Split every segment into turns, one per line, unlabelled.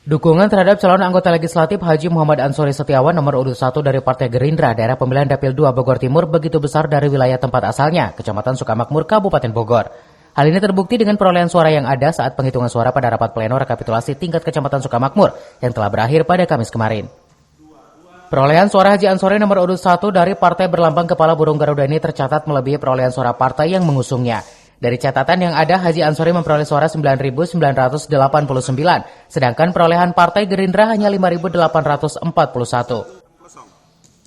Dukungan terhadap calon anggota legislatif Haji Muhammad Ansori Setiawan nomor urut 1 dari Partai Gerindra daerah pemilihan Dapil 2 Bogor Timur begitu besar dari wilayah tempat asalnya, Kecamatan Sukamakmur, Kabupaten Bogor. Hal ini terbukti dengan perolehan suara yang ada saat penghitungan suara pada rapat pleno rekapitulasi tingkat Kecamatan Sukamakmur yang telah berakhir pada Kamis kemarin. Perolehan suara Haji Ansori nomor urut 1 dari partai berlambang kepala burung Garuda ini tercatat melebihi perolehan suara partai yang mengusungnya. Dari catatan yang ada, Haji Ansori memperoleh suara 9.989, sedangkan perolehan Partai Gerindra hanya 5.841.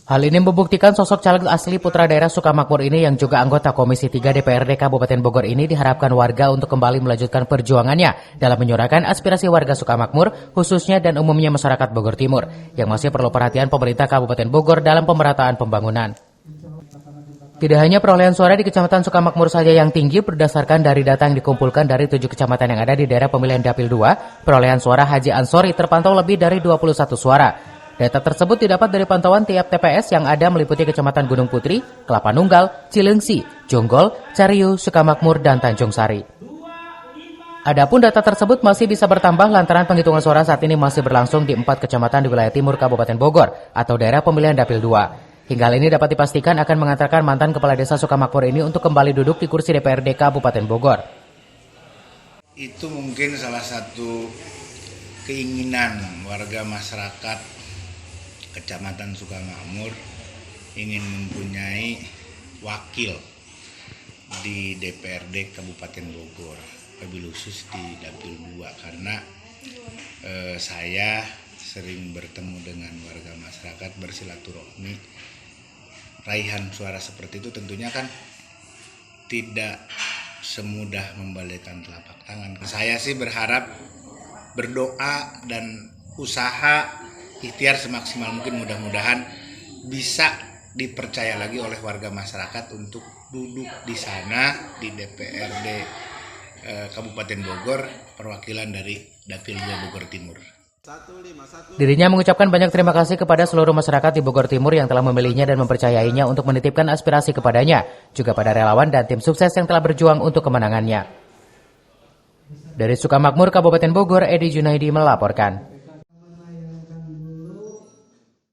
Hal ini membuktikan sosok caleg asli putra daerah Sukamakmur ini yang juga anggota Komisi 3 DPRD Kabupaten Bogor ini diharapkan warga untuk kembali melanjutkan perjuangannya dalam menyuarakan aspirasi warga Sukamakmur, khususnya dan umumnya masyarakat Bogor Timur, yang masih perlu perhatian pemerintah Kabupaten Bogor dalam pemerataan pembangunan. Tidak hanya perolehan suara di Kecamatan Sukamakmur saja yang tinggi berdasarkan dari data yang dikumpulkan dari 7 kecamatan yang ada di daerah pemilihan Dapil 2, perolehan suara Haji Ansori terpantau lebih dari 21 suara. Data tersebut didapat dari pantauan tiap TPS yang ada meliputi Kecamatan Gunung Putri, Kelapa Nunggal, Cilengsi, Jonggol, Cariu, Sukamakmur, dan Tanjung Sari. Adapun data tersebut masih bisa bertambah lantaran penghitungan suara saat ini masih berlangsung di 4 kecamatan di wilayah timur Kabupaten Bogor atau daerah pemilihan Dapil 2. Hingga hal ini dapat dipastikan akan mengantarkan mantan Kepala Desa Sukamakmur ini untuk kembali duduk di kursi DPRD Kabupaten Bogor.
Itu mungkin salah satu keinginan warga masyarakat Kecamatan Sukamakmur ingin mempunyai wakil di DPRD Kabupaten Bogor, lebih khusus di Dapil 2, karena saya sering bertemu dengan warga masyarakat bersilaturahmi. Raihan suara seperti itu tentunya kan tidak semudah membalikkan telapak tangan. Saya sih berharap, berdoa dan usaha ikhtiar semaksimal mungkin, mudah-mudahan bisa dipercaya lagi oleh warga masyarakat untuk duduk di sana di DPRD Kabupaten Bogor, perwakilan dari Dapil 2 Bogor Timur.
Dirinya mengucapkan banyak terima kasih kepada seluruh masyarakat di Bogor Timur yang telah memilihnya dan mempercayainya untuk menitipkan aspirasi kepadanya, juga pada relawan dan tim sukses yang telah berjuang untuk kemenangannya. Dari Sukamakmur, Kabupaten Bogor, Edi Junaidi melaporkan.